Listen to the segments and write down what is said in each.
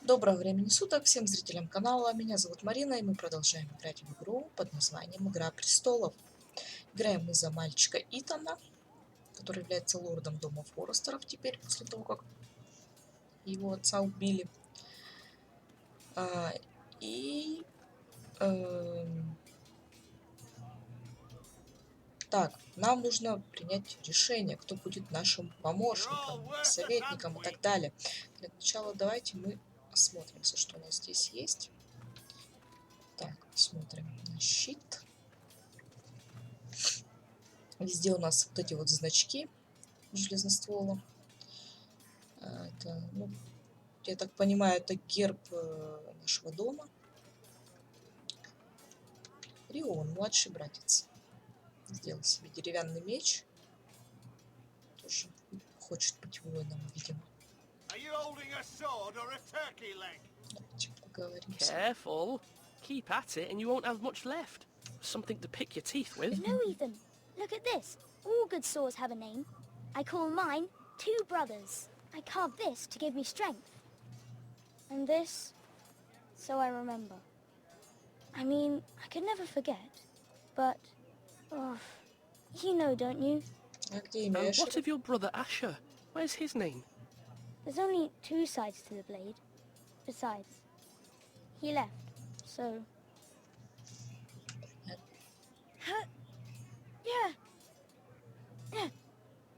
Доброго времени суток всем зрителям канала. Меня зовут Марина, и мы продолжаем играть в игру под названием «Игра престолов». Играем мы за мальчика Итана, который является лордом Дома Форрестеров теперь, после того, как его отца убили. И... Так, нам нужно принять решение, кто будет нашим помощником, советником и так далее. Для начала давайте мы осмотримся, что у нас здесь есть. Так, смотрим на щит. Везде у нас вот эти вот значки железноствола. Это, ну, я так понимаю, это герб нашего дома. Рион, младший братец, сделал себе деревянный меч. Тоже хочет быть воином, видимо. Давайте поговоримся. Careful. Keep at it and you won't have much left. Something to pick your teeth with. No, Ethan. Look at this. All good swords have a name. I call mine Two Brothers. I carved this to give me strength. And this, so I remember. I mean, I could never forget. But, oh, you know, don't you? And what of your brother Asher? Where's his name? There's only two sides to the blade. Besides, he left, so... Yeah.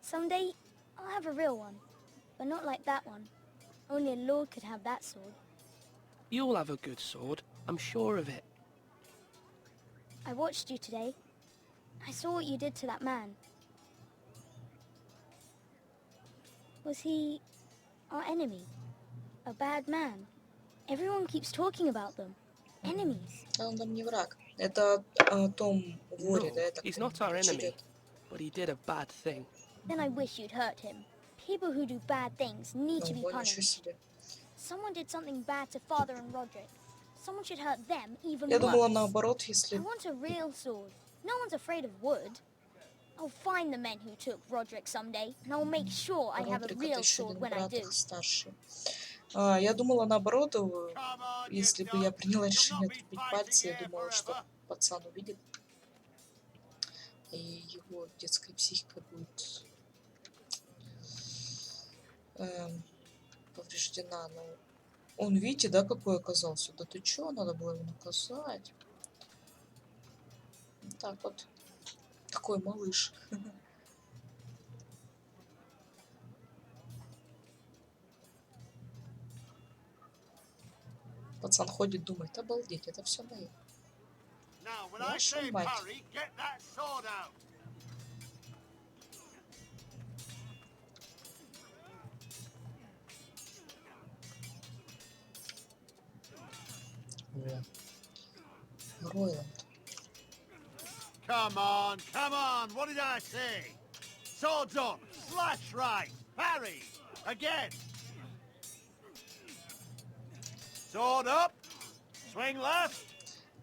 Someday, I'll have a real one. But not like that one. Only a lord could have that sword. You'll have a good sword. I'm sure of it. I watched you today. I saw what you did to that man. Was he our enemy? A bad man? Everyone keeps talking about them. Enemies. Он нам не враг. Это Том Вори, да? Это he's not our enemy, but he did a bad thing. Then I wish you'd hurt him. People who do bad things need to be punished. Someone did something bad to Father and Roderick. Someone should hurt them even Я думала worse. наоборот, если... I want a real sword. No one's afraid of wood. I'll find the men who took Roderick someday, and I'll make sure I have a real sword when I do. Старший. Я думала наоборот, если бы я приняла решение отрубить пальцы, я думала, что пацан увидит, и его детская психика будет повреждена. Но он, видите, да, какой оказался? Да ты чё, надо было его наказать. Вот так вот. Такой малыш. Пацан ходит, думает, обалдеть, это все мое. Ваша мать. Ройланд. Come on, what did I say? Swords up, slash right, parry, again. Sword up, swing left,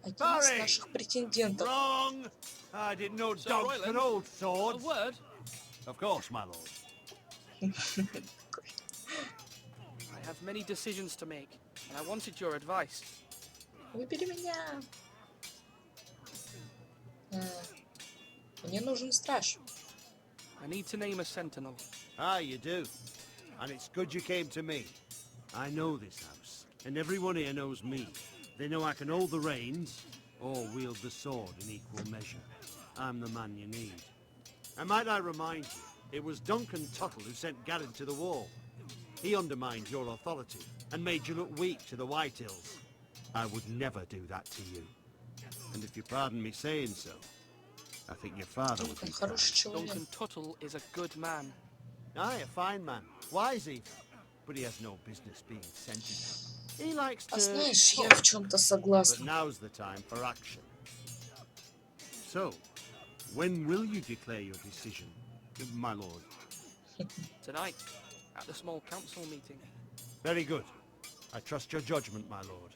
Один из наших претендентов. wrong. I didn't know dogs could hold swords. A word? Of course, my lord. I have many decisions to make, and I wanted your advice. Выбери меня. Мне нужен страж. I need to name a sentinel. Ah, you do. And it's good you came to me. I know this house, and everyone here knows me. They know I can hold the reins, or wield the sword in equal measure. I'm the man you need. And might I remind you, it was Duncan Tuttle who sent Garredom to the wall. He undermined your authority, and made you look weak to the White Hills. I would never do that to you. And if you pardon me saying so, I think your father would be proud. Duncan Tuttle is a good man. Aye, a fine man. Wise even. But he has no business being sentenced. He likes to... Знаешь, я в чем-то согласна. But now's the time for action. So, when will you declare your decision, my lord? Tonight, at the small council meeting. Very good. I trust your judgment, my lord.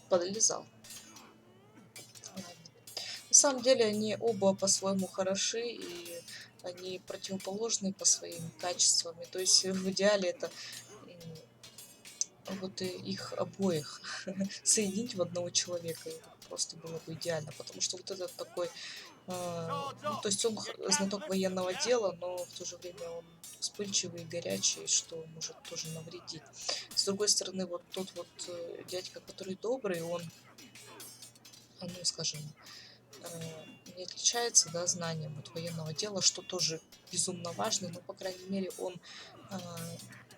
Подлезал. На самом деле они оба по-своему хороши, и они противоположны по своим качествам. И то есть в идеале это вот их обоих соединить в одного человека. И просто было бы идеально, потому что вот этот такой, ну, то есть он знаток военного дела, но в то же время он вспыльчивый и горячий, что может тоже навредить. С другой стороны, вот тот вот дядька, который добрый, он, ну, скажем, не отличается, да, знанием от военного дела, что тоже безумно важно, но, по крайней мере, он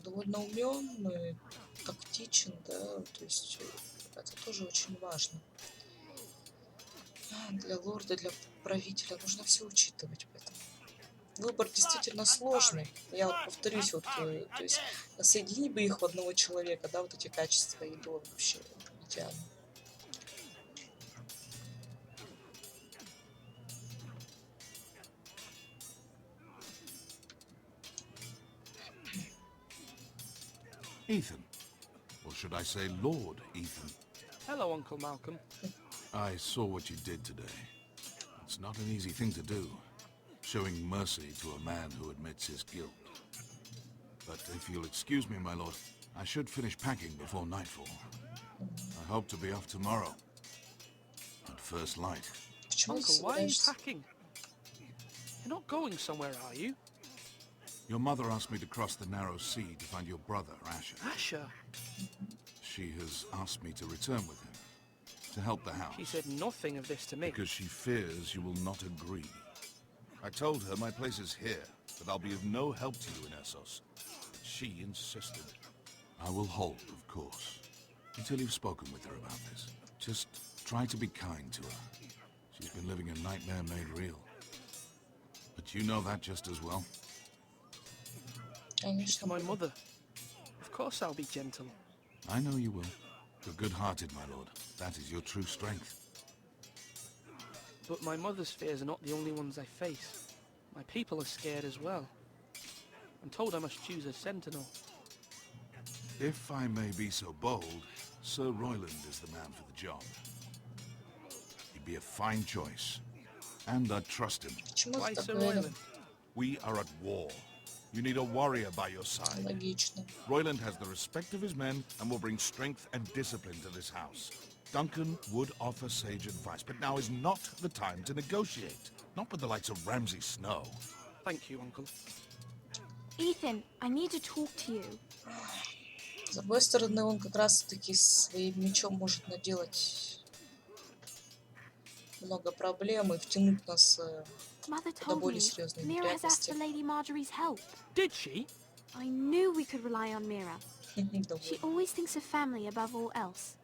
довольно умен, тактичен, да, то есть это тоже очень важно. Для лорда, для правителя нужно все учитывать, поэтому выбор действительно сложный. Я вот повторюсь, вот, то есть соедини бы их в одного человека, да, вот эти качества, и было бы вообще идеально. Ethan. Or should I say Lord Ethan? Hello, Uncle Malcolm. I saw what you did today. It's not an easy thing to do, showing mercy to a man who admits his guilt. But if you'll excuse me, my lord, I should finish packing before nightfall. I hope to be off tomorrow. At first light. Почему ты Uncle, why are you собираешься? packing? You're not going somewhere, are you? Your mother asked me to cross the narrow sea to find your brother, Asher. Asher? She has asked me to return with him, to help the house. She said nothing of this to me. Because she fears you will not agree. I told her my place is here, that I'll be of no help to you in Essos. But she insisted. I will hold, of course, until you've spoken with her about this. Just try to be kind to her. She's been living a nightmare made real. But you know that just as well. To Конечно, my буду. mother. Of course I'll be gentle. I know you will. You're good-hearted, my lord. That is your true strength. But my mother's fears are not the only ones I face. My people are scared as well. I'm told I must choose a sentinel. If I may be so bold, Sir Royland is the man for the job. He'd be a fine choice. And I trust him. Почему Why ты так Sir уверен? Royland? We are at war. You need a warrior by your side. Логично. Royland has the respect of his men and will bring strength and discipline to this house. Duncan would offer sage advice, but now is not the time to negotiate. Not with the likes of Ramsay Snow. Thank you, Uncle. Ethan, I need to talk to you. С другой стороны, он как раз-таки своим мечом может наделать много проблем и втянуть нас Mother куда told более me серьезные Mira has asked неприятности. for Lady Marjorie's help. Did she? I knew we could rely on Mira. Довольно. She always thinks of family above all else.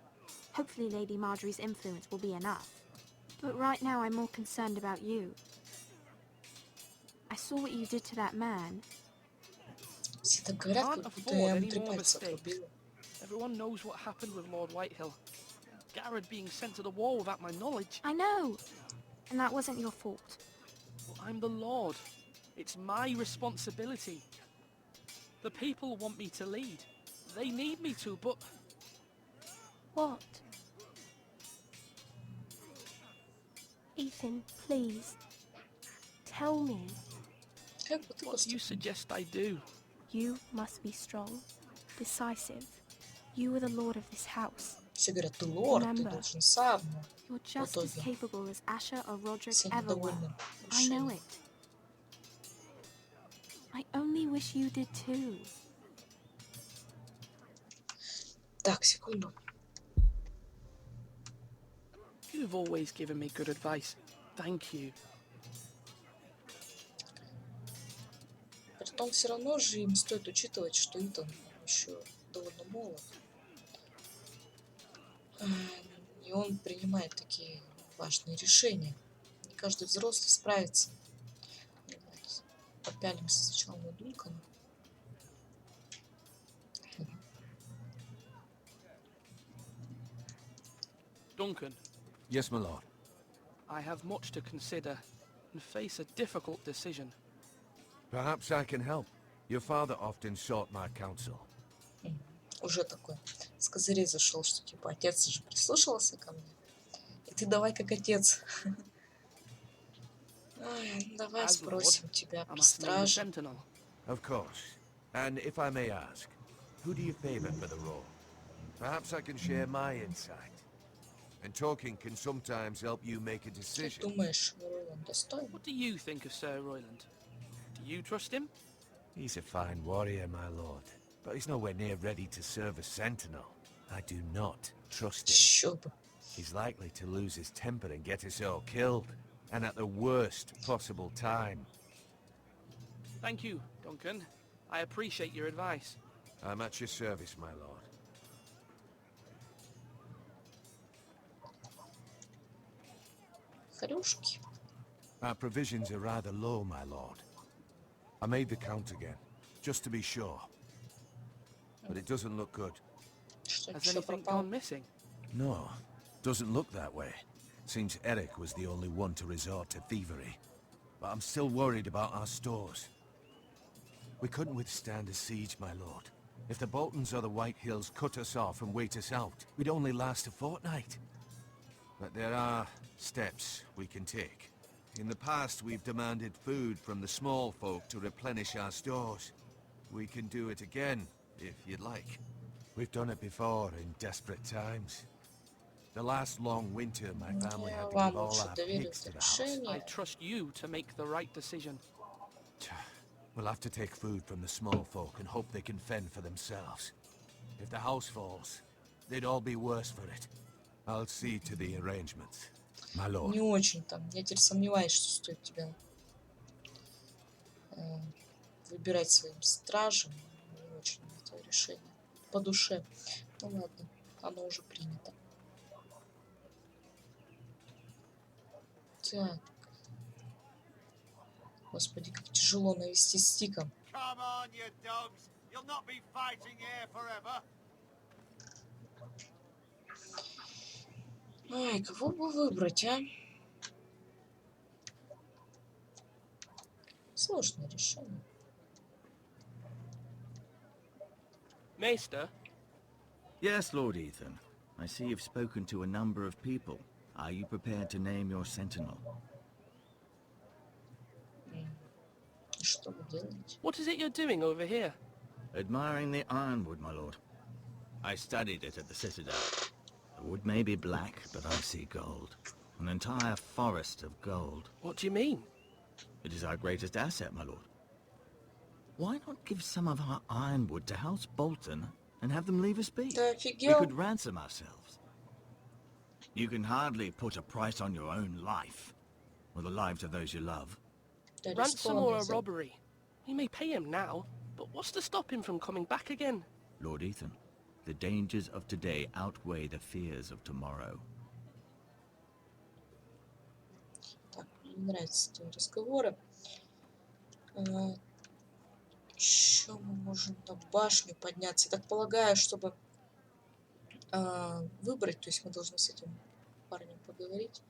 Hopefully Lady Marjorie's influence will be enough. But right now I'm more concerned about you. I saw what you did to that man. Все так говорят, Can't как будто я afford ему any 3 more пальца mistakes. отрубила. Everyone knows what happened with Lord Whitehill. Garrett being sent to the war without my knowledge. I know. And that wasn't your fault. But I'm the Lord. It's my responsibility. The people want me to lead. They need me to, but What? Ethan, please. Tell me. Как бы ты what do you поступил? suggest I do? You must be strong, decisive. You are the lord of this house. Все говорят, ты лорд, ты Remember. должен сам. You're just as итоге capable as Asher or Roderick Все ever were. недовольны I know решением. it. I only wish you did too. Так, секунду. You've always given me good advice. Thank you. Притом все равно же им стоит учитывать, что Итан еще довольно молод. И он принимает такие важные решения. Не каждый взрослый справится. Давайте попялимся сначала на Дункана. Duncan, Yes, my lord. I have much to consider and face a difficult decision. Perhaps I can help. Your father often sought my counsel. Уже такой с козырей зашел, что типа отец же прислушивался ко мне. И ты давай как отец. Ай, ну давай As спросим Lord, тебя I про must name a стражи. sentinel. Of course. And if I may ask, who do you favor for the role? Perhaps I can share my insight. And talking can sometimes help you make a Ты decision. думаешь, Ройланд достоин? What do you think of Sir Royland? Do you trust him? He's a fine warrior, my lord. But he's nowhere near ready to serve as sentinel. I do not trust him. Еще бы. He's likely to lose his temper and get us all killed. And at the worst possible time. Thank you, Duncan. I appreciate your advice. I'm at your service, my lord. Хрюшки. Our provisions are rather low, my lord. I made the count again, just to be sure. But it doesn't look good. Что, Has все anything пропало? gone missing? No, doesn't look that way. Seems Eric was the only one to resort to thievery. But I'm still worried about our stores. We couldn't withstand a siege, my lord. If the Boltons or the White Hills cut us off and wait us out, we'd only last a fortnight. But there are steps we can take. In the past, we've demanded food from the small folk to replenish our stores. We can do it again, if you'd like. We've done it before in desperate times. The last long winter, my family Я had to вам give all лучше our доверю pigs to это the house. I решение. trust you to make the right decision. We'll have to take food from the small folk and hope they can fend for themselves. If the house falls, they'd all be worse for it. I'll see to the arrangements, my lord. Не очень там. Я теперь сомневаюсь, что стоит тебя выбирать своим стражем. Не очень мне твое решение. По душе. Ну ладно, оно уже принято. Так. Господи, как тяжело навести стиком. Come on, you dogs. You'll not be fighting here forever. Ой, кого бы выбрать, а? Сложное решение. Maester, Yes, Lord Ethan. I see you've spoken to a number of people. Are you prepared to name your sentinel? И что вы делаете? what is it you're doing over here? Admiring the ironwood, my lord. I studied it at the Citadel. The wood may be black, but I see gold. An entire forest of gold. What do you mean? It is our greatest asset, my lord. Why not give some of our ironwood to House Bolton and have them leave us be? Ты We офигел? could ransom ourselves. You can hardly put a price on your own life, or the lives of those you love. Да, Ransom or a рискованно. robbery? We may pay him now, but what's to stop him from coming back again? Lord Ethan, the dangers of today outweigh the fears of tomorrow. Так, мне не нравятся твои разговоры. Еще мы можем на башню подняться. Я так полагаю, чтобы выбрать, то есть мы должны с этим парнем поговорить,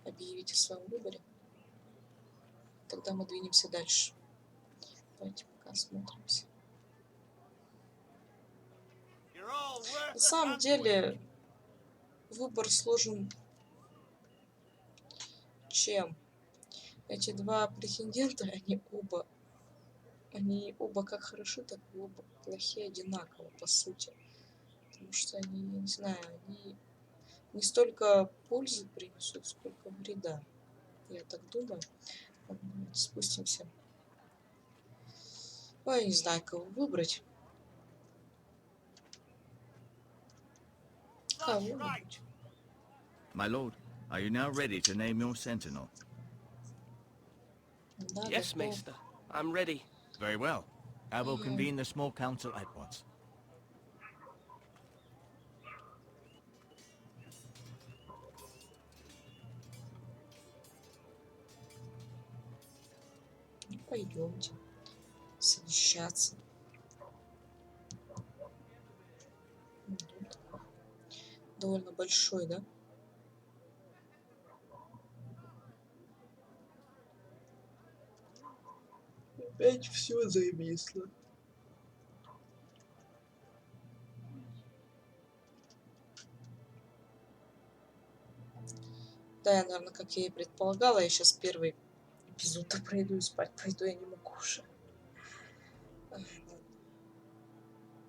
объявить о своем выборе. Тогда мы двинемся дальше. Давайте пока осмотримся. You're all worth На a самом sandwich. деле выбор сложен, чем эти два претендента, они оба как хороши, так и оба плохи одинаково, по сути. Потому что они, я не знаю, они не столько пользы принесут, сколько вреда. Я так думаю. Ладно, давайте спустимся. Ой, не знаю, кого выбрать. Кого That's right. выбрать? My lord, are you now ready to name your sentinel? Да, Yes, готов. Maester. I'm ready. Very well. I will convene the small council at once. Ну, пойдемте совещаться. Дом такой довольно большой, да? Опять все зависло. Да, я, наверное, как я и предполагала, я сейчас первый эпизод пройду и спать пойду, я не могу уже. Ладно.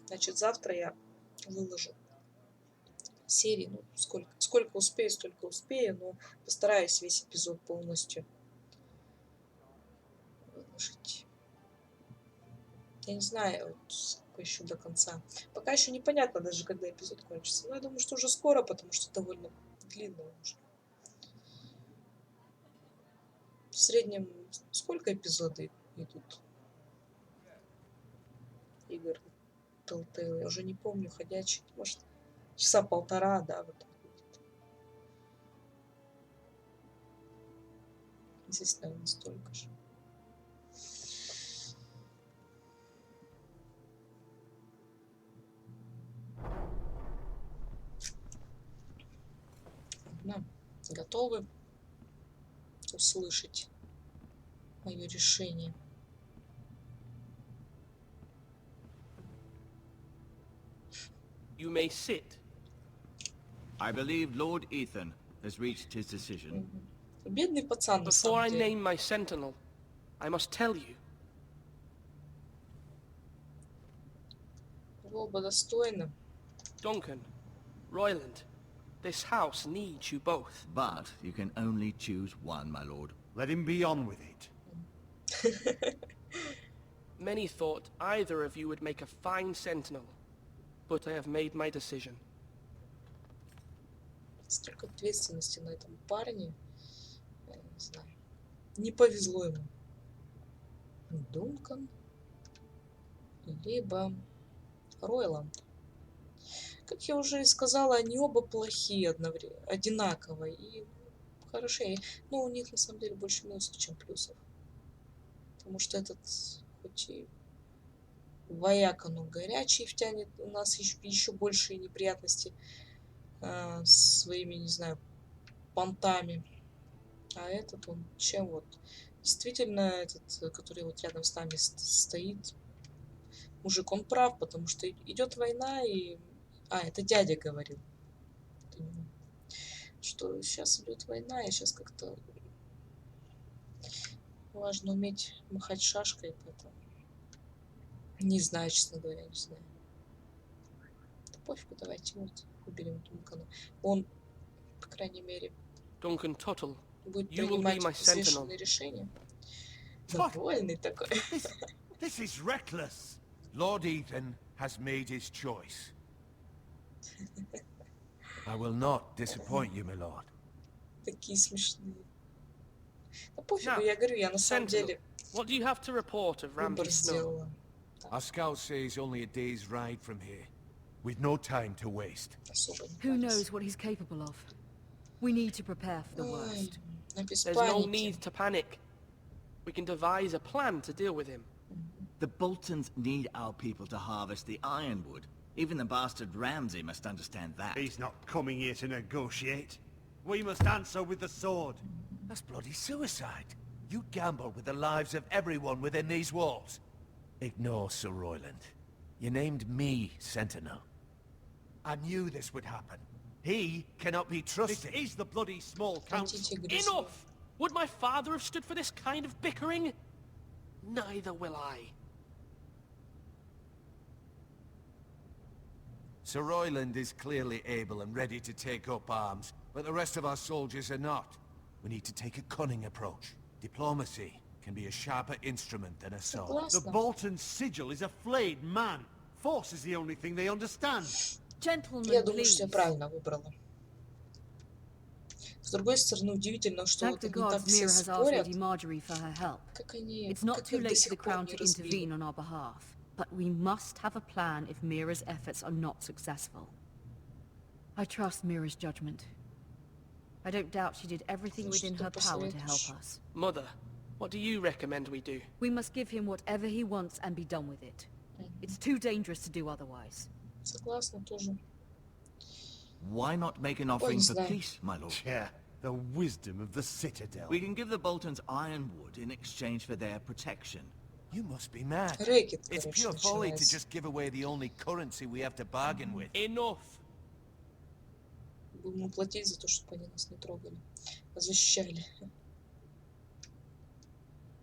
Значит, завтра я выложу серии. Ну, сколько успею, столько успею, но постараюсь весь эпизод полностью выложить. Я не знаю, вот, сколько еще до конца. Пока еще непонятно даже, когда эпизод кончится. Но я думаю, что уже скоро, потому что довольно длинно уже. В среднем сколько эпизодов идут игр Telltale? Я уже не помню, ходячий. Может, часа полтора, да, вот так будет. Здесь, наверное, столько же. Ладно, готовы услышать мое решение? You may sit. I believe Lord Ethan has reached his decision. Бедный пацан, на Before самом I деле. name my sentinel, I must tell you. Вы оба достойны. Duncan, Royland, this house needs you both. But you can only choose one, my lord. Let him be on with it. Many thought either of you would make a fine sentinel, but I have made my decision. Столько ответственности на этом парне. Я не знаю. Не повезло ему. Дункан. Либо Ройланд. Как я уже и сказала, они оба плохие одинаково. И хорошие. Но у них на самом деле больше минусов, чем плюсов. Потому что этот, хоть и вояка, но горячий, втянет у нас еще большие неприятности своими, не знаю, понтами. А этот он чем вот? Действительно, этот, который вот рядом с нами стоит, мужик, он прав, потому что идет война, и... А, это дядя говорил. Что сейчас идет война, и сейчас как-то важно уметь махать шашкой, поэтому... Не знаю, честно говоря, не знаю. Да пофигу, давайте вот уберем Дункана. Он, по крайней мере, Duncan Tuttle, будет you will be принимать my sentinel. взвешенные решения. Довольный такой. This is reckless. Lord Ethan has made his choice. I will not disappoint you, my lord. Такие смешные. Да пофигу, Now, я говорю, я на самом Sentinel, деле what do you have to report of выбор Ramsey Snow? сделала. Our scouts say he's only a day's ride from here, with no time to waste. Особо не Who парюсь. knows what he's capable of? We need to prepare for the Ой, worst. а без There's no паники. need to panic. We can devise a plan to deal with him. The Boltons need our people to harvest the ironwood. Even the bastard Ramsay must understand that. He's not coming here to negotiate. We must answer with the sword. That's bloody suicide. You gamble with the lives of everyone within these walls. Ignore Sir Royland. You named me Sentinel. I knew this would happen. He cannot be This trusted. is the bloody small council. Антитигры. Enough! Would my father have stood for this kind of bickering? Neither will I. Sir Royland is clearly able and ready to take up arms, but the rest of our soldiers are not. We need to take a cunning approach. Diplomacy can be a sharper instrument than a sword. The Согласна. Bolton sigil is a flayed man. Force is the only thing they understand. Gentlemen, Я думаю, что я please. правильно выбрала. С другой стороны, удивительно, что Thank вот the они так gods все Mira has asked спорят, Lady Marjorie for her help. как они, It's not как too их до late for сих the пор Crown не to разбили. intervene on our behalf, but we must have a plan if Mira's efforts are not successful. I trust Mira's judgment. I don't doubt she did everything Ну, within что her power to посоветуешь? help us. Mother, what do you recommend we do? We must give him whatever he wants and be done with it. It's too dangerous to do otherwise. Согласна тоже. Why not make an offering for знаю. peace, my lord? Yeah, the wisdom of the Citadel. We can give the Boltons ironwood in exchange for their protection. You must be mad. Рэкет, It's короче, pure folly to начинается. just give away the only currency we have to bargain with. Enough! Будем ему платить за то, чтобы они нас не трогали, а защищали.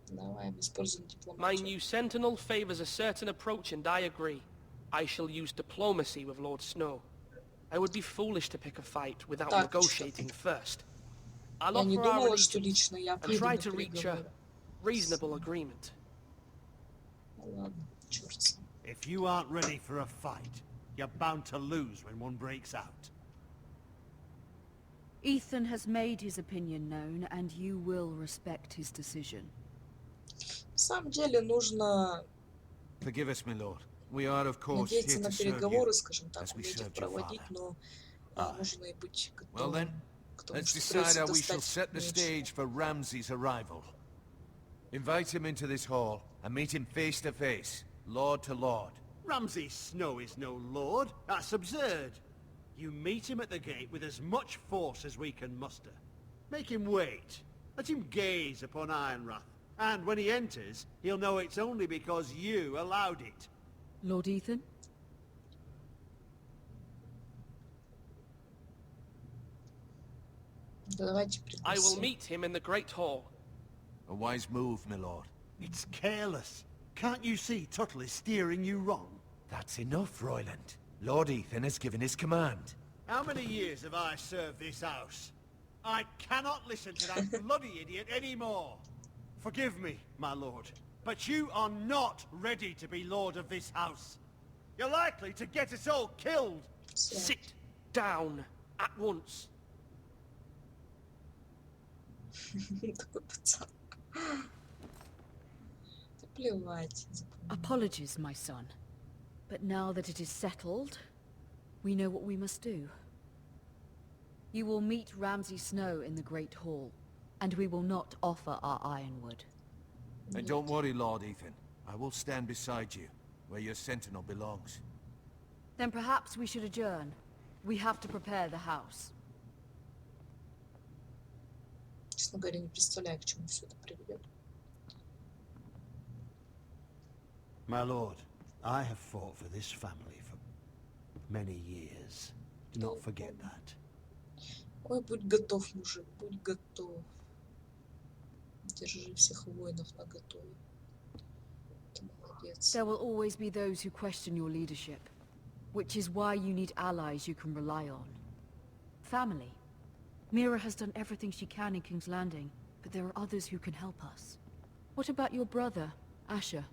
Давай, мы используем My дипломатию. new sentinel favors a certain approach, and I agree. I shall use diplomacy with Lord Snow. I would be foolish to pick a fight without Так, negotiating first. I'll я не offer our думала, что allegiance лично я and пойду try на to reach a переговоры. reasonable agreement. Ну ладно, черт с ним. If you aren't ready for a fight, you're bound to lose when one breaks out. Ethan has made his opinion known, and you will respect his decision. На самом деле нужно Forgive us, my lord. We are, of course, надеяться here на to serve you, переговоры, скажем так, as we уметь их served your проводить, father. но нужно и быть Well then, готовым к тому, let's что decide придется how we shall достать set the меч. stage for Ramsay's arrival. Invite him into this hall and meet him face to face, lord to lord. Ramsay Snow is no lord. That's absurd. You meet him at the gate with as much force as we can muster. Make him wait. Let him gaze upon Ironrath. And when he enters, he'll know it's only because you allowed it. Lord Ethan? Да давайте I will пригласим. meet him in the Great Hall. A wise move, my lord. It's careless. Can't you see Tuttle is steering you wrong? That's enough, Royland. Lord Ethan has given his command. How many years have I served this house? I cannot listen to that bloody idiot anymore. Forgive me, my lord, but you are not ready to be lord of this house. You're likely to get us all killed. Sit down at once. Такой пацан. Да плевать. Apologies, my son. But now that it is settled, we know what we must do. You will meet Ramsay Snow in the Great Hall, and we will not offer our ironwood. And don't worry, Lord Ethan. I will stand beside you, where your sentinel belongs. Then perhaps we should adjourn. We have to prepare the house. Честно говоря, не представляю, к чему все это приведет. My lord, I have fought for this family for many years. Do not forget that. Ой, будь готов, мужик, будь готов. Держи всех воинов наготове. Ты молодец. There will always be those who question your leadership, which is why you need allies you can rely on. Family. Mira has done everything she can in King's Landing, but there are others who can help us. What about your brother, Asher?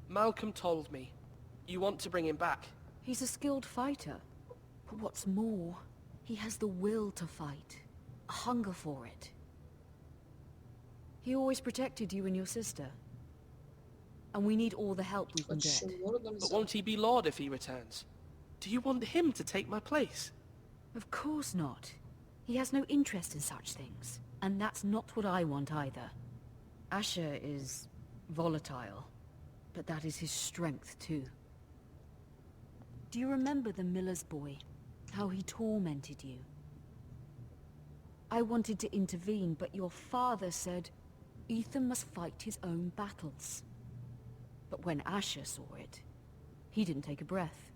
Malcolm told me. You want to bring him back. He's a skilled fighter. But what's more, he has the will to fight. A hunger for it. He always protected you and your sister. And we need all the help we can Хочешь get. его лордом But сделать? won't he be Lord if he returns? Do you want him to take my place? Of course not. He has no interest in such things. And that's not what I want either. Asher is volatile, but that is his strength too. Do you remember the miller's boy? How he tormented you? I wanted to intervene, but your father said Ethan must fight his own battles. But when Asher saw it, he didn't take a breath.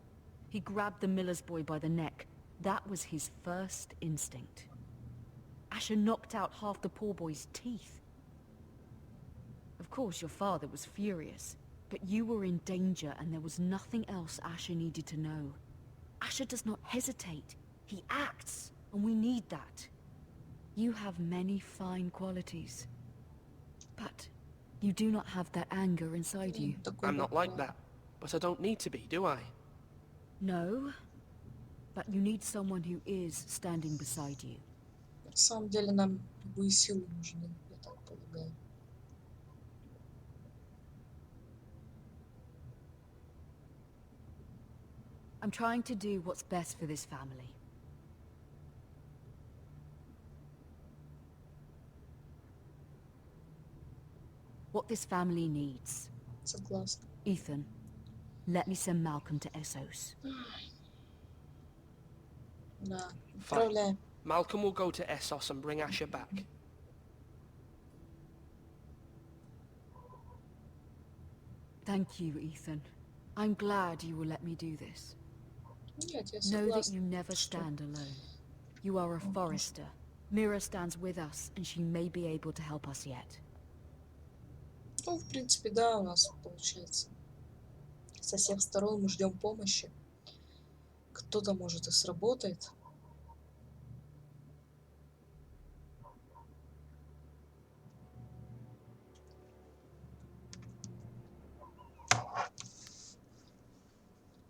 He grabbed the miller's boy by the neck. That was his first instinct. Asher knocked out half the poor boy's teeth. Of course, your father was furious, but you were in danger and there was nothing else Asher needed to know. Asher does not hesitate. He acts, and we need that. You have many fine qualities. But you do not have that anger inside you. Такой I'm not like вот, that. But I don't need to be, do I? No, but you need someone who is standing beside you. На самом деле нам любые силы нужны, я так полагаю. I'm trying to do what's best for this family. What this family needs. Согласна. Ethan, let me send Malcolm to Essos. Да, Fine. отправляем. Malcolm will go to Essos and bring Asher back. Thank you, Ethan. I'm glad you will let me do this. Нет, я Know that согласна. you never stand alone. You are a Forrester. Mira stands with us, and she may be able to help us yet. Ну, в принципе, да, у нас получается Со всех сторон мы ждем помощи. Кто-то, может, и сработает.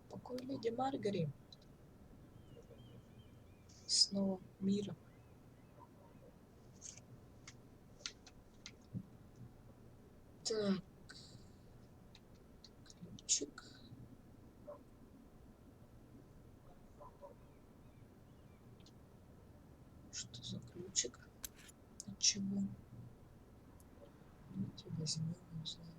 Покой леди Маргари. Снова мира. Так. Ключик. Что за ключик? От чего? Давайте возьмем, не знаю.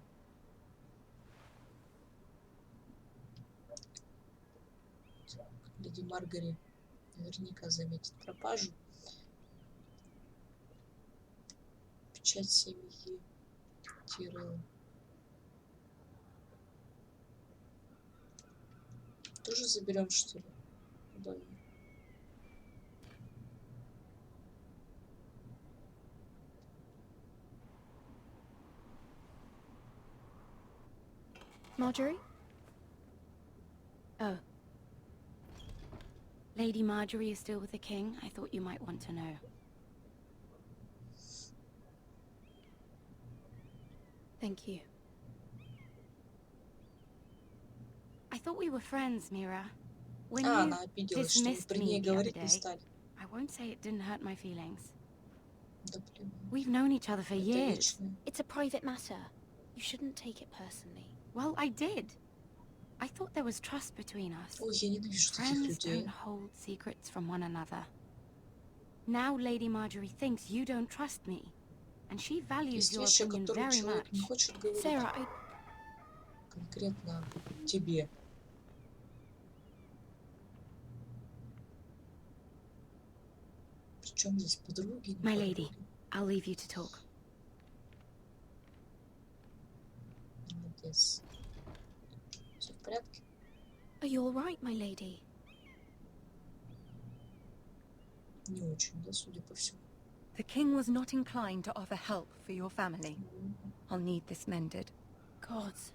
Так, леди Маргари наверняка заметит пропажу. Печать семьи Тирелла. Тоже заберем, что ли? Да. Marjorie? Oh. Lady Marjorie is still with the king? I thought you might want to know. Thank you. I thought we were friends, Mira. When you Она обиделась, что вы dismissed при me ней the other говорить не day, стали. I won't say it didn't hurt my feelings. Да плевать. We've known each other for Это years. вечно. It's a private matter. You shouldn't take it personally. Well, I did. I thought there was trust between us. Ой, я ненавижу таких Friends людей. don't hold secrets from one another. Now Lady Marjorie thinks you don't trust me, and she values Есть your вещи, о opinion которых very человек не much. хочет говорить. Sarah, I... Конкретно тебе. Причем здесь подруги, не My lady, подруги. I'll leave you to talk. Молодец. Все в порядке? Are you all right, my lady? Не очень, да, судя по всему. The king was not inclined to offer help for your family. I'll need this mended. Gods.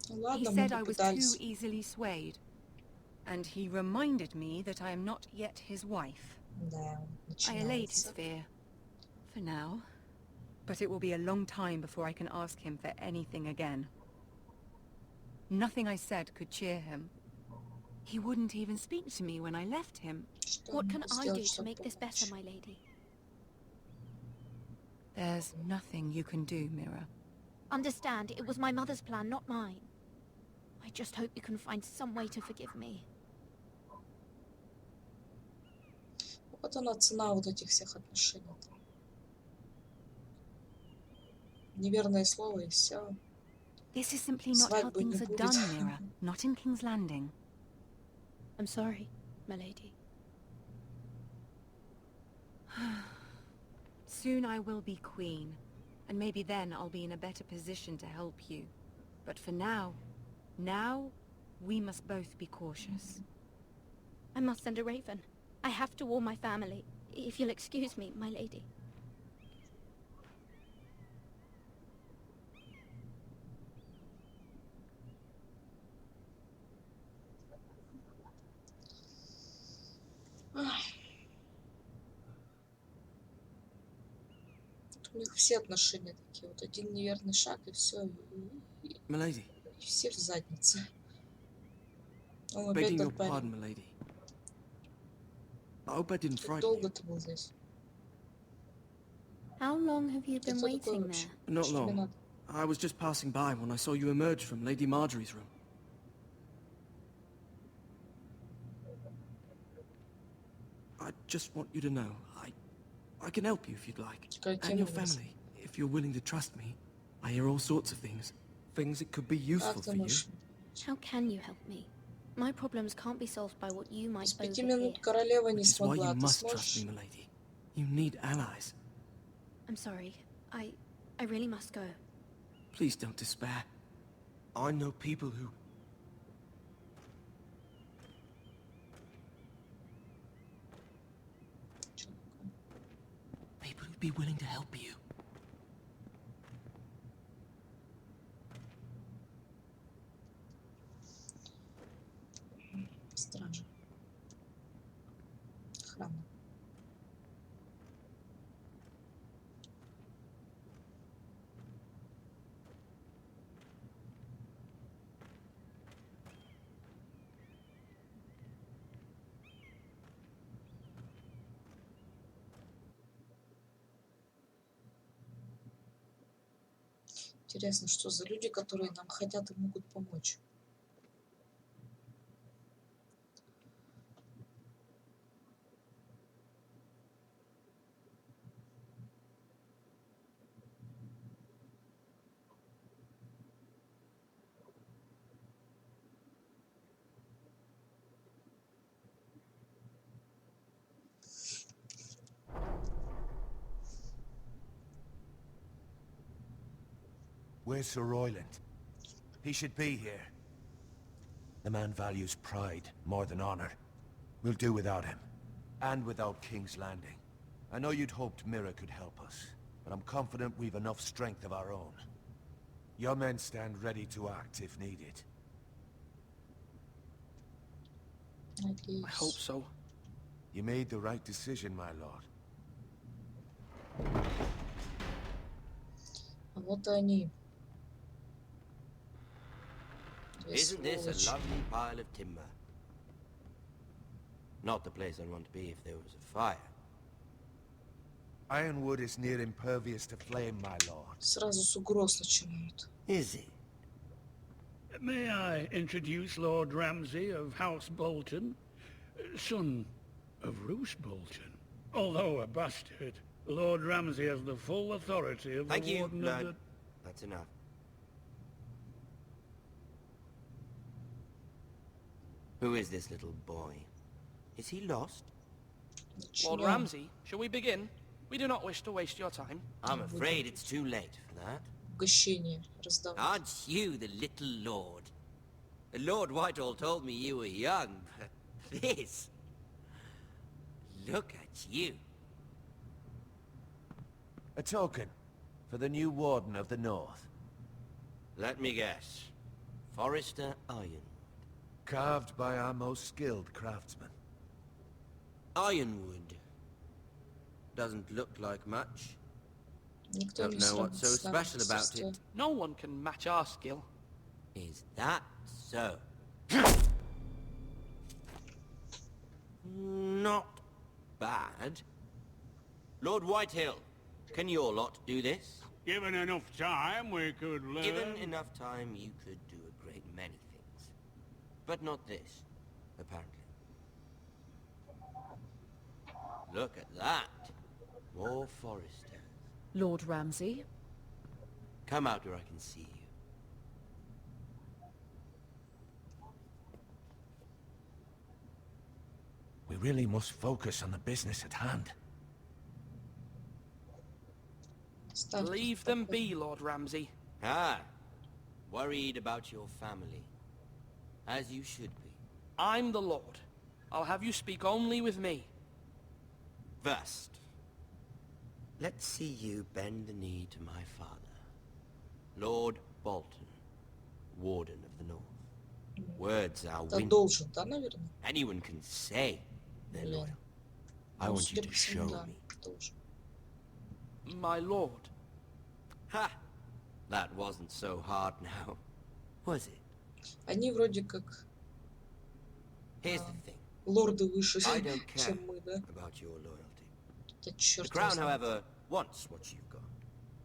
Ну He ладно, мы said I was too попытались. easily swayed. And he reminded me that I am not yet his wife. Да, I allayed his начинается. fear. For now. But it will be a long time before I can ask him for anything again. Nothing I said could cheer him. He wouldn't even speak to me when I left him. Что What я can могу I сделать, do to чтобы make this better, помочь? my lady? There's nothing you can do, Mira. Understand, it was my mother's plan, not mine. I just hope you can find some way to forgive me. Вот она цена вот этих всех отношений. Неверное слово и все. This is simply not how Свадьбы не things are будет. done, Mira. Not in King's Landing. I'm sorry, my lady. Soon I will be queen, and maybe then I'll be in a better position to help you. But for now, we must both be cautious. I must send a raven. I have to warn my family. If you'll excuse me, my lady. У них все отношения такие. Вот один неверный шаг и все. Milady, И все в заднице. Он опять begging your тот парень. pardon, milady. I hope I didn't Как frighten долго you. ты был здесь? How long have you Ты been кто такой waiting вообще? there? Not Что тебе long. надо? I was just passing by when I saw you emerge from Lady Marjorie's room. I just want you to know, I can help you if you'd like. Каким And your образом? family, if you're willing to trust me. I hear all sorts of things. Things that could be useful Как for ты you. можешь? How can you help me? My problems can't be solved by what you might С 5 overhear. минут королева не Which is why you смогла. Ты must trust сможешь? me, milady. You need allies. I'm sorry. I really must go. Please don't despair. I know people who... People who'd be willing to help you. Стражи. Охрана. Интересно, что за люди, которые нам хотят и могут помочь. Where's Sir Royland? He should be here. The man values pride more than honor. We'll do without him. And without King's Landing. I know you'd hoped Mira could help us, but I'm confident we've enough strength of our own. Your men stand ready to act if needed. I hope so. You made the right decision, my lord. А вот и они. Две Isn't this a сволочи. lovely pile of timber? Not the place I'd want to be if there was a fire. Ironwood is near impervious to flame, my lord. Сразу с угроз начинают. Is it? May I introduce Lord Ramsay of House Bolton, son of Roose Bolton? Although a bastard, Lord Ramsay has the full authority of Thank the you, Warden of no. the... That's enough. Who is this little boy? Is he lost? Lord Начнем. Ramsay, shall we begin? We do not wish to waste your time. I'm afraid it's too late for that. Угощение раздавать. Aren't you the little lord? Lord Whitehall told me you were young, but this... Look at you. A token for the new Warden of the North. Let me guess. Forrester Iron. Carved by our most skilled craftsmen. Ironwood. Doesn't look like much. Никто Don't не know what's so сравнит с нашим special about мастерством. it. No one can match our skill. Is that so? Not bad. Lord Whitehill, can your lot do this? Given enough time, we could learn... Given enough time, you could do a great many things. But not this, apparently. Look at that. More Forresters. Lord Ramsay? Come out where I can see you. We really must focus on the business at hand. Ставьте Leave them спокойно. be, Lord Ramsay. Ah, worried about your family. As you should be. I'm the Lord. I'll have you speak only with me. First, let's see you bend the knee to my father, Lord Bolton, Warden of the North. Words are Да wind. должен, да, наверное? Anyone can say they're Блин. loyal. I Ну, want you судя to по всему, show да, me. должен. My lord. Ha! That wasn't so hard now, was it? Они вроде как Here's the thing. лорды выше, I don't care чем мы, да? about your loyalty. Да The черт его crown, знает. however, wants what you've got.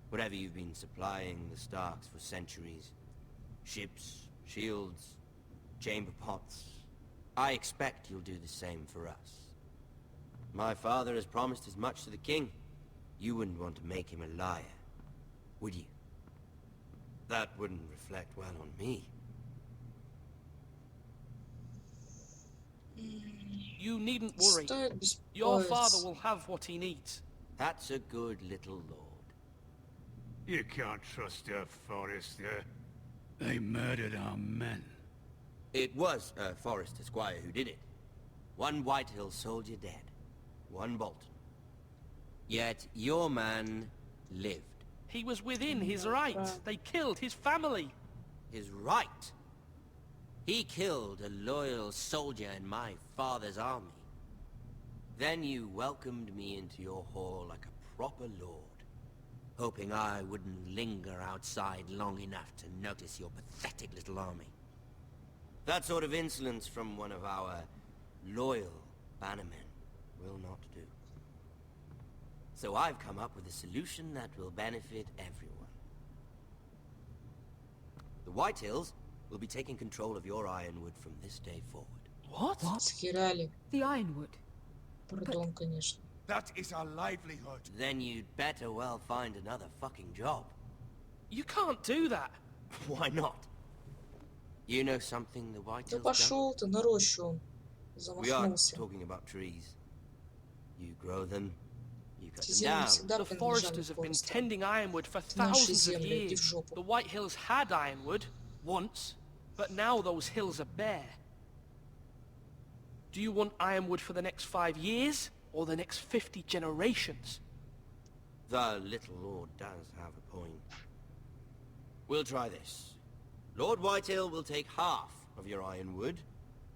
Whatever you've been supplying the Starks for centuries. Ships, shields, chamber pots. I expect you'll do the same for us. My father has promised as much to the king. You wouldn't want to make him a liar, would you? That wouldn't reflect well on me. You needn't worry. Стоит Your father беспокоиться. will have what he needs. That's a good little lord. You can't trust a Forrester. They murdered our men. It was a Forrester squire who did it. One Whitehill soldier dead. One Bolton. Yet your man lived. He was within his right. They killed his family. His right? He killed a loyal soldier in my father's army. Then you welcomed me into your hall like a proper lord, hoping I wouldn't linger outside long enough to notice your pathetic little army. That sort of insolence from one of our loyal bannermen will not do. So I've come up with a solution that will benefit everyone. The Whitehills will be taking control of your ironwood from this day forward. What? Схерали. The Ironwood. Пардон, конечно. That is our livelihood. Then you'd better well find another fucking job. You can't do that. Why not? You know something the Да Whitehills don't? пошел ты на рощу, он We are замахнулся. talking about trees. You grow them, you cut Эти them земли down. всегда The принадлежали Forresters have been Форрестерам. tending ironwood for Наши thousands of земли, иди в years. жопу. The Whitehills had ironwood once, but now those hills are bare. Do you want ironwood for the next 5 years or the next 50 generations? The little lord does have a point. We'll try this. Lord Whitehill will take half of your ironwood,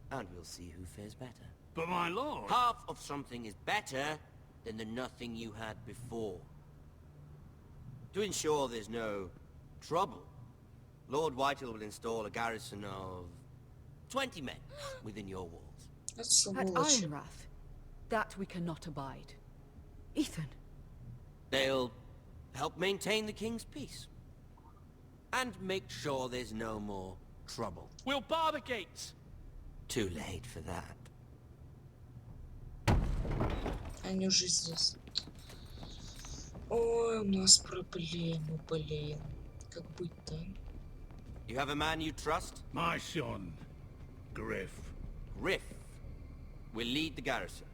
and we'll see who fares better. But my lord... Half of something is better than the nothing you had before. To ensure there's no trouble, Lord Whitehill will install a garrison of 20 men within your walls. Это At сволочи. Ironwrath. That we cannot abide. Ethan. They'll help maintain the king's peace. And make sure there's no more trouble. We'll bar the gates. Too late for that. Они уже здесь. Ой, у нас проблемы, блин. Как быть-то? You have a man you trust? My son, Griff. Griff will lead the garrison.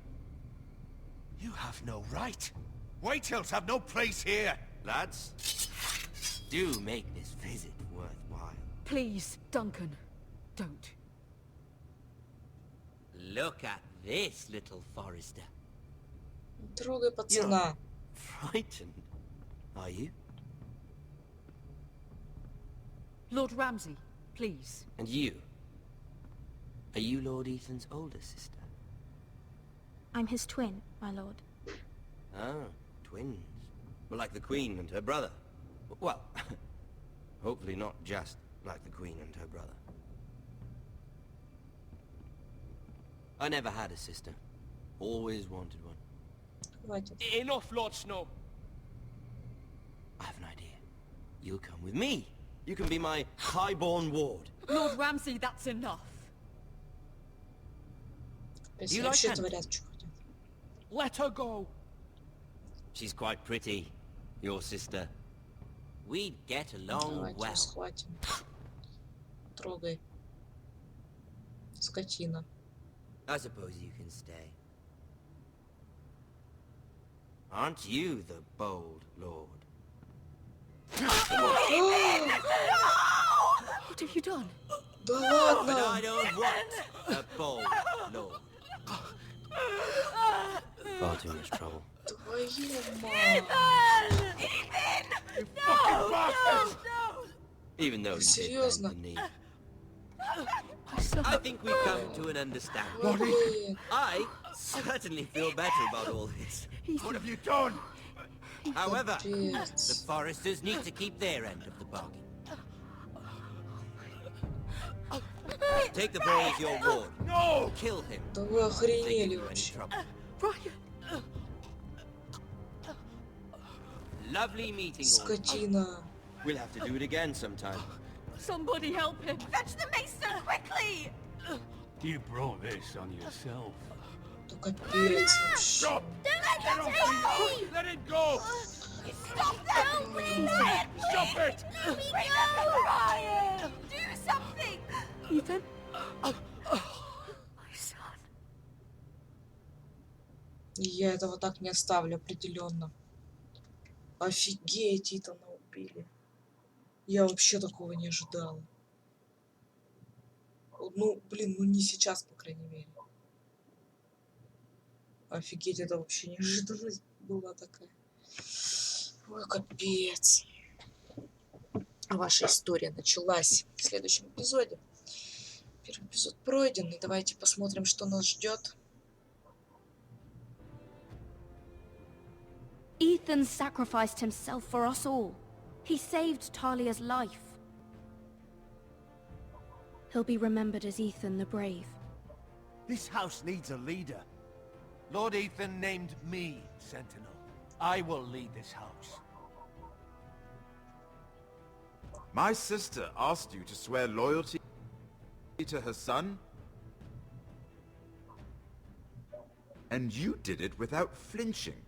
You have no right. Whitehills have no place here. Lads, do make this visit worthwhile. Please, Duncan. Don't. Look at this, little Forrester. Трогай пацана. Frightened, are you? Lord Ramsay, please. And you? Are you Lord Ethan's older sister? I'm his twin, my lord. Ah, twins. Well, like the Queen and her brother. Well, hopefully not just like the Queen and her brother. I never had a sister. Always wanted one. Хватит. Enough, Lord Snow. I have an idea. You'll come with me. You can be my highborn ward. Lord Ramsay, that's enough. Если You вообще like творят, что хотят. Let her go. She's quite pretty, your sister. We'd get along Давайте well. схватим. Трогай. Скотина. I suppose you can stay. Aren't you the bold lord? What have you done? Да But I ладно! don't want a bold lord. Far too much trouble. Твою мать! Even though you did Серьезно? bend the knee. My son. I think we've come to an understanding. Ой, блин. I certainly feel better about all this. What have you done? However, the Капец. Forresters need to keep their end of the bargain. Take the boy as your ward. No! Kill him. Да вы If they give охренели you any вообще. trouble. Brian. Lovely meeting all. Скотина. We'll have to do it again sometime. Somebody help him. Fetch the mason quickly! You brought this on yourself. Да капец вообще. Stop! Don't let him take me! Let it go! Stop that! Help me! Let me! Stop it! Let me go! Brian! Do something! Ethan. My son. Я этого так не оставлю, определенно. Офигеть, Итана убили. Я вообще такого не ожидала. Ну, блин, ну не сейчас, по крайней мере. Офигеть, это вообще неожиданность была такая. Ой, капец. Ваша история началась в следующем эпизоде. Первый эпизод пройден, и давайте посмотрим, что нас ждет. Ethan sacrificed himself for us all. He saved Talia's life. He'll be remembered as Ethan the Brave. This house needs a leader. Lord Ethan named me Sentinel. I will lead this house. My sister asked you to swear loyalty to her son? And you did it without flinching.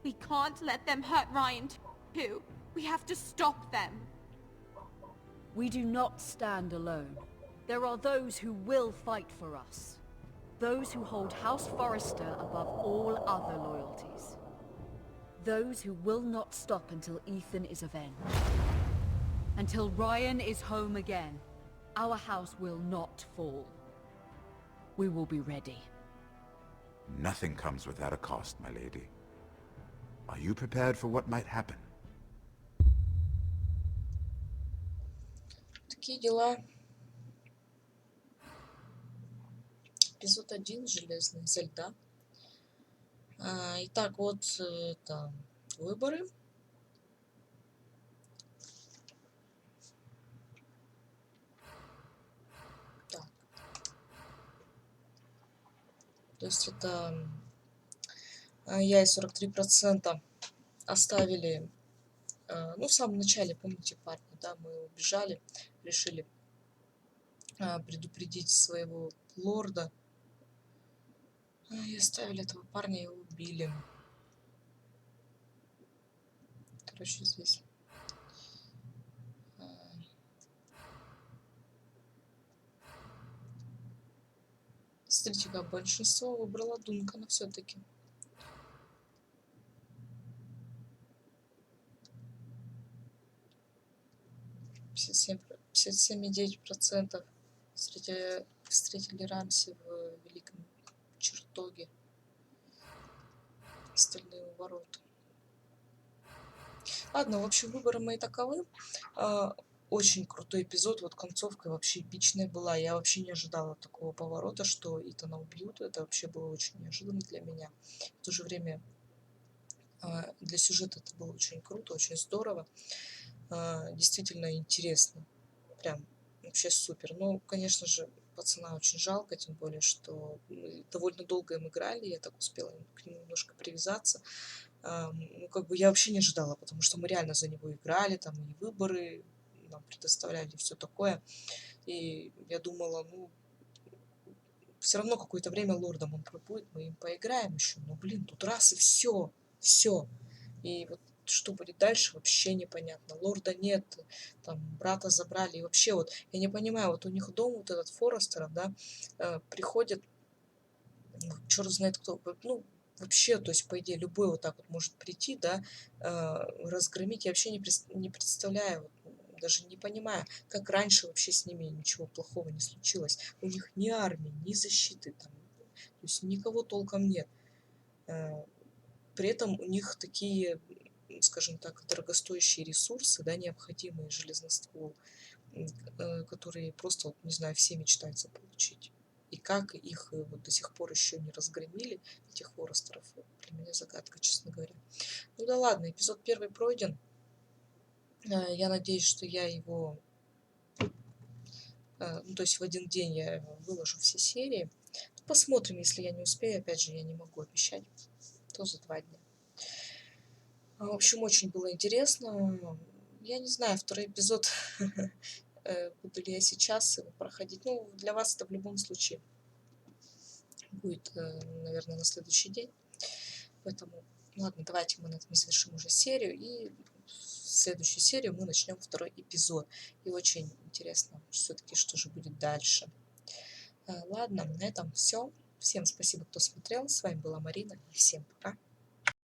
We can't let them hurt Ryan too. We have to stop them. We do not stand alone. There are those who will fight for us. Those who hold House Forrester above all other loyalties. Those who will not stop until Ethan is avenged. Until Ryan is home again, our house will not fall. We will be ready. Nothing comes without a cost, my lady. Are you prepared for what might happen? Такие дела. Эпизод 1. Железные изо льда. Итак, вот это выборы. Так. То есть это я и 43% оставили, ну, в самом начале, помните, парня, да, мы убежали, решили предупредить своего лорда, и оставили этого парня и убили. Короче, здесь смотрите, как большинство выбрало Дункана все-таки. 57,9% встретили Рамси в Великом Чертоге. Остальные у ворот. Ладно, в общем, выборы мои таковы. Очень крутой эпизод. Вот концовка вообще эпичная была. Я вообще не ожидала такого поворота, что Итана убьют. Это вообще было очень неожиданно для меня. В то же время для сюжета это было очень круто, очень здорово. Действительно интересно. Прям вообще супер. Ну, конечно же, пацана очень жалко, тем более, что мы довольно долго им играли, я так успела к нему немножко привязаться. Ну, как бы я вообще не ожидала, потому что мы реально за него играли, там и выборы нам предоставляли, и все такое. И я думала, ну, все равно какое-то время лордом он пробует, мы им поиграем еще. Но, блин, тут раз и все. И вот что будет дальше, вообще непонятно. Лорда нет, там брата забрали. И вообще вот, я не понимаю, вот у них дом вот этот Форрестеров, да, приходит, черт знает кто, ну, вообще, то есть, по идее, любой вот так вот может прийти, да, разгромить. Я вообще не представляю, вот, даже не понимаю, как раньше вообще с ними ничего плохого не случилось. У них ни армии, ни защиты, там, то есть никого толком нет. При этом у них такие, скажем так, дорогостоящие ресурсы, да, необходимые, железный ствол, которые просто, вот, не знаю, все мечтают заполучить. И как их вот до сих пор еще не разгромили, этих Форрестеров, для меня загадка, честно говоря. Ну да ладно, эпизод 1 пройден. Я надеюсь, что я его, ну, то есть в один день я выложу все серии. Посмотрим, если я не успею, опять же, я не могу обещать, то за 2 дня. В общем, очень было интересно. Я не знаю, второй эпизод, буду ли я сейчас его проходить. Ну, для вас это в любом случае будет, наверное, на следующий день. Поэтому, ладно, давайте мы на этом завершим уже серию. И в следующую серию мы начнем второй эпизод. И очень интересно все-таки, что же будет дальше. Ладно, на этом все. Всем спасибо, кто смотрел. С вами была Марина. И всем пока.